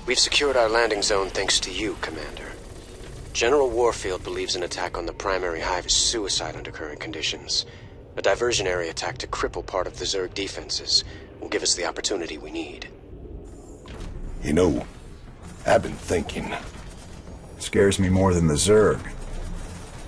We've secured our landing zone thanks to you, Commander. General Warfield believes an attack on the primary hive is suicide under current conditions. A diversionary attack to cripple part of the Zerg defenses will give us the opportunity we need. You know, I've been thinking. Scares me more than the Zerg.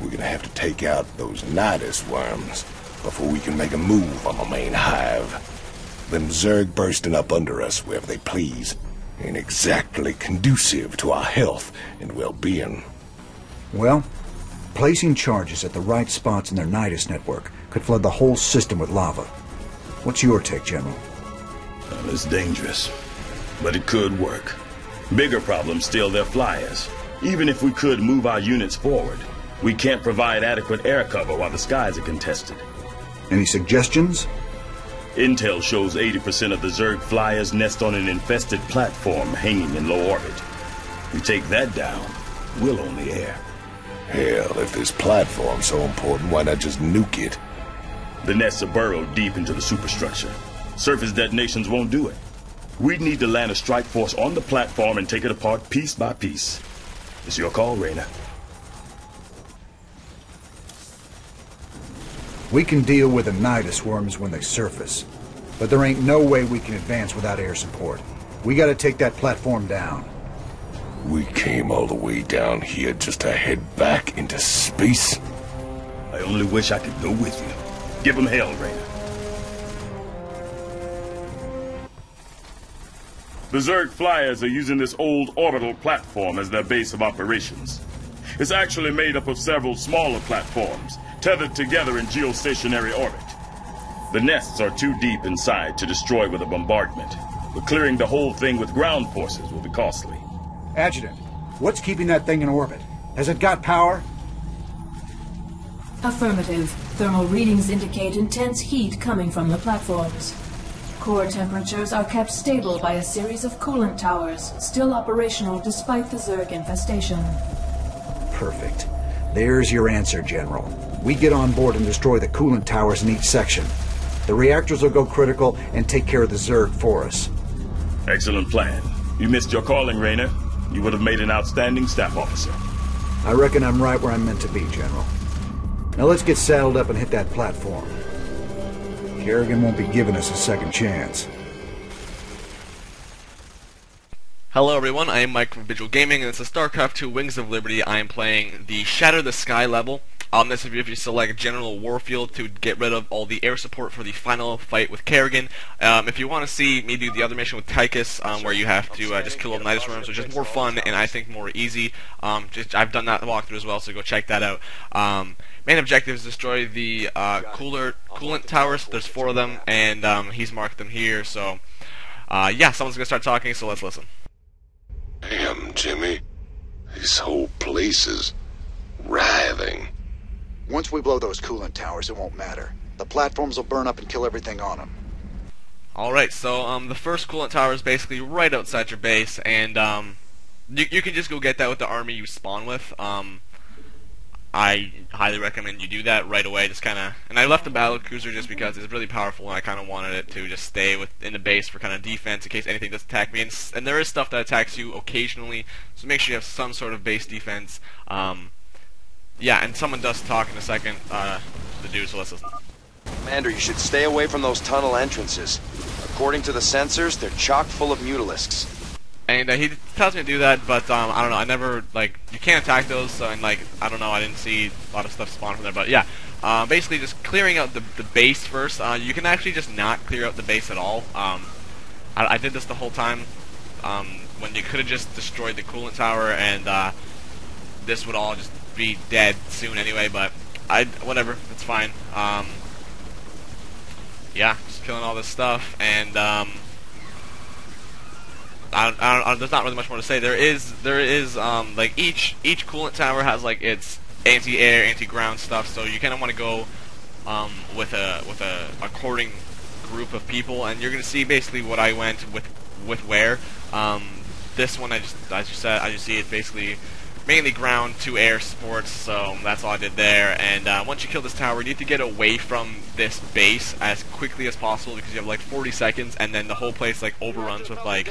We're gonna have to take out those Nidus worms before we can make a move on the main hive. Them Zerg bursting up under us wherever they please ain't exactly conducive to our health and well-being. Well, placing charges at the right spots in their Nidus network could flood the whole system with lava. What's your take, General? Well, it's dangerous, but it could work. Bigger problem still their flyers. Even if we could move our units forward, we can't provide adequate air cover while the skies are contested. Any suggestions? Intel shows 80% of the Zerg flyers nest on an infested platform hanging in low orbit. We take that down, we'll own the air. Hell, if this platform's so important, why not just nuke it? The nests are burrowed deep into the superstructure. Surface detonations won't do it. We'd need to land a strike force on the platform and take it apart piece by piece. It's your call, Reyna. We can deal with the Nidus worms when they surface, but there ain't no way we can advance without air support. We gotta take that platform down. We came all the way down here just to head back into space? I only wish I could go with you. Give them hell, Reyna. The Zerg flyers are using this old orbital platform as their base of operations. It's actually made up of several smaller platforms, tethered together in geostationary orbit. The nests are too deep inside to destroy with a bombardment, but clearing the whole thing with ground forces will be costly. Adjutant, what's keeping that thing in orbit? Has it got power? Affirmative. Thermal readings indicate intense heat coming from the platforms. Core temperatures are kept stable by a series of coolant towers, still operational despite the Zerg infestation. Perfect. There's your answer, General. We get on board and destroy the coolant towers in each section. The reactors will go critical and take care of the Zerg for us. Excellent plan. You missed your calling, Reyna. You would have made an outstanding staff officer. I reckon I'm right where I'm meant to be, General. Now let's get saddled up and hit that platform. Kerrigan won't be giving us a second chance. Hello everyone, I am Mike from Visual Gaming, and this is StarCraft 2 Wings of Liberty. I am playing the Shatter the Sky level. This is if you select General Warfield to get rid of all the air support for the final fight with Kerrigan. If you want to see me do the other mission with Tychus, where you have to just kill all the Nidus worms, which is more fun and I think more easy, I've done that walkthrough as well, so go check that out. Main objective is destroy the coolant towers. There's 4 of them, and he's marked them here, so yeah, someone's going to start talking, so let's listen. Damn, Jimmy. This whole place is writhing. Once we blow those coolant towers, it won't matter. The platforms will burn up and kill everything on them. Alright, so the first coolant tower is basically right outside your base, and you can just go get that with the army you spawn with. I highly recommend you do that right away. Just kind of, and I left the battle cruiser just because it's really powerful, and I kind of wanted it to just stay in the base for kind of defense in case anything does attack me. And there is stuff that attacks you occasionally, so make sure you have some sort of base defense. Yeah, and someone does talk in a second. The dude, so let's listen. Commander, you should stay away from those tunnel entrances. According to the sensors, they're chock full of mutilisks. And he tells me to do that, but I don't know. I never you can't attack those, so, and I don't know. I didn't see a lot of stuff spawn from there, but yeah. Basically, just clearing out the base first. You can actually just not clear out the base at all. I did this the whole time when you could have just destroyed the coolant tower, and this would all just be dead soon anyway. But whatever, it's fine. Yeah, just killing all this stuff, and there's not really much more to say. There is like each coolant tower has like its anti-air, anti-ground stuff, so you kind of want to go with a according group of people, and you're gonna see basically what I went with where. This one, as you see, it's basically mainly ground to air sports, so that's all I did there. And once you kill this tower, you need to get away from this base as quickly as possible because you have like 40 seconds, and then the whole place like overruns with like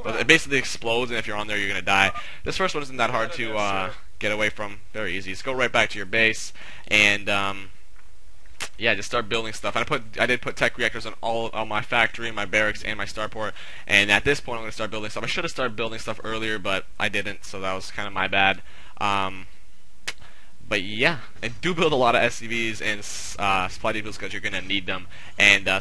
But it basically explodes, and if you're on there, you're gonna die. This first one isn't that hard to get away from. Very easy. Just go right back to your base, and yeah, just start building stuff. And I did put tech reactors on my factory, my barracks, and my starport. And at this point, I'm gonna start building stuff. I should have started building stuff earlier, but I didn't, so that was kind of my bad. But yeah, and do build a lot of SCVs and supply depots because you're gonna need them. And the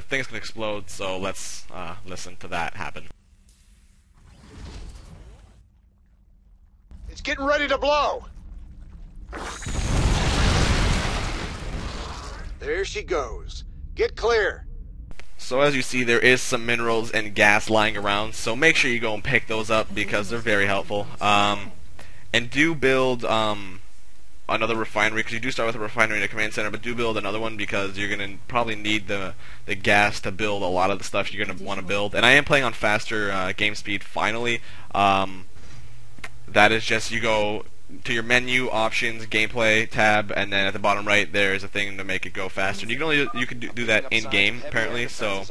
thing's gonna explode. So let's listen to that happen. It's getting ready to blow. There she goes. Get clear. So as you see, there is some minerals and gas lying around. So make sure you go and pick those up because they're very helpful. And do build another refinery, because you do start with a refinery and a command center, but do build another one because you're going to probably need the gas to build a lot of the stuff you're going to want to build. And I am playing on faster game speed finally. That is just, you go to your menu, options, gameplay tab, and then at the bottom right there is a thing to make it go faster. And you can do that in game apparently, so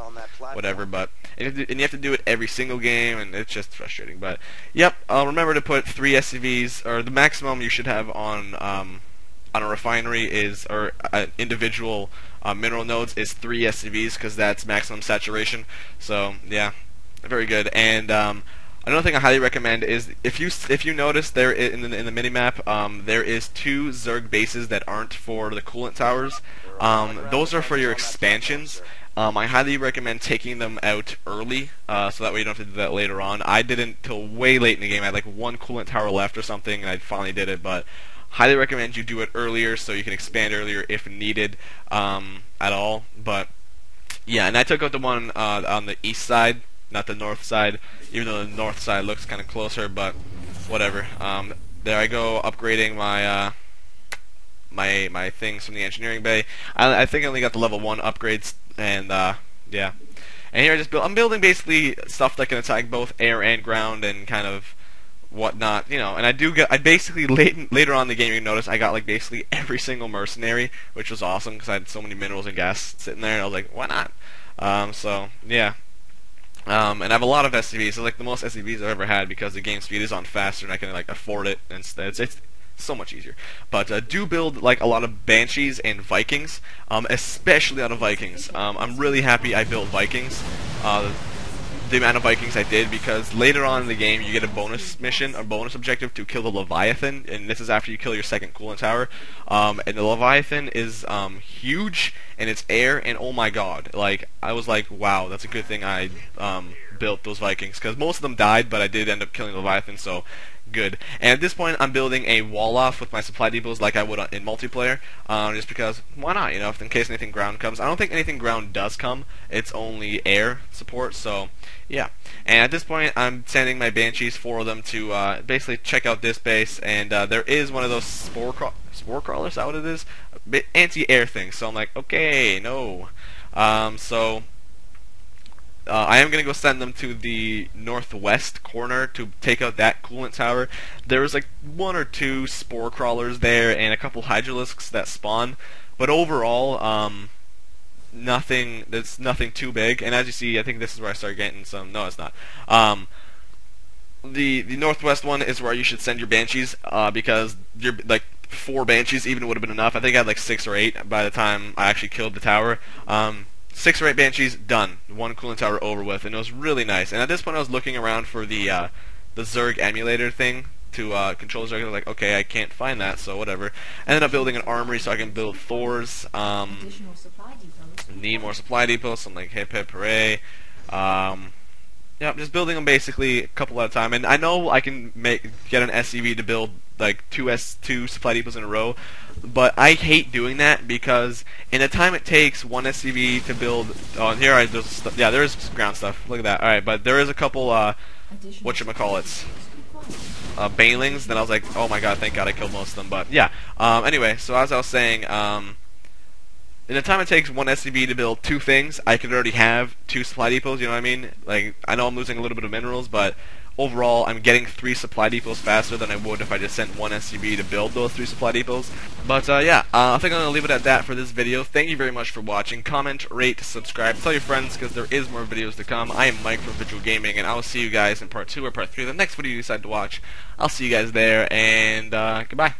whatever. But and you have to do it every single game, and it's just frustrating. But yep, remember to put 3 SCVs, or the maximum you should have on a refinery is, or individual mineral nodes is 3 SCVs, because that's maximum saturation. So yeah, very good. And another thing I highly recommend is if you notice there in the minimap, there is 2 Zerg bases that aren't for the coolant towers. Those are for your expansions. I highly recommend taking them out early, so that way you don't have to do that later on. I didn't till way late in the game. I had like 1 coolant tower left or something, and I finally did it. But highly recommend you do it earlier so you can expand earlier if needed at all. But yeah, and I took out the one on the east side, not the north side, even though the north side looks kind of closer, but whatever. There I go, upgrading my my things from the engineering bay. I think I only got the level 1 upgrades, and yeah. And here I'm building basically stuff that can attack both air and ground and kind of whatnot, you know. And I basically later on in the game, you notice I got like basically every single mercenary, which was awesome because I had so many minerals and gas sitting there, and I was like, why not? So yeah. And I have a lot of SCVs. It's like the most SCVs I've ever had because the game speed is on faster and I can like afford it instead. It's so much easier. But do build like a lot of Banshees and Vikings, especially out of Vikings. I'm really happy I built Vikings. The amount of Vikings I did, because later on in the game you get a bonus mission, a bonus objective to kill the Leviathan, and this is after you kill your second coolant tower. And the Leviathan is huge, and it's air, and oh my god, like I was like, wow, that's a good thing I built those Vikings, because most of them died, but I did end up killing the Leviathan, so good. And at this point I'm building a wall off with my supply depots like I would in multiplayer, just because why not, you know, if in case anything ground comes. I don't think anything ground does come, it's only air support, so yeah. And at this point I'm sending my Banshees, 4 of them, to basically check out this base, and there is one of those spore crawlers, is that what it is? Anti-air things, so I'm like, okay, no. I am going to go send them to the northwest corner to take out that coolant tower. There's like 1 or 2 spore crawlers there and a couple hydralisks that spawn, but overall, nothing too big. And as you see, I think this is where I start getting some. No, it's not. The northwest one is where you should send your Banshees, because you're like 4 Banshees even would have been enough. I think I had like 6 or 8 by the time I actually killed the tower. 6 or 8 Banshees, done. 1 coolant tower over with, and it was really nice. And at this point I was looking around for the Zerg emulator thing to control Zerg. I was like, okay, I can't find that, so whatever. I ended up building an armory so I can build Thors. Need more supply depots, so I'm like, hip hip hooray. Yeah, I'm just building them basically a couple at a time, and I know I can get an SCV to build like 2 supply depots in a row, but I hate doing that because in the time it takes 1 SCV to build. Oh, and here yeah, there is ground stuff. Look at that. All right, but there is a couple whatchamacallits, banelings. Then I was like, oh my god, thank god I killed most of them. But yeah. Anyway, so as I was saying, in the time it takes one SCV to build 2 things, I could already have 2 supply depots, you know what I mean? Like, I know I'm losing a little bit of minerals, but overall, I'm getting 3 supply depots faster than I would if I just sent 1 SCV to build those 3 supply depots. But yeah, I think I'm going to leave it at that for this video. Thank you very much for watching. Comment, rate, subscribe, tell your friends, because there is more videos to come. I am Mike from Vigil Gaming, and I will see you guys in part 2 or part 3 of the next video you decide to watch. I'll see you guys there, and goodbye.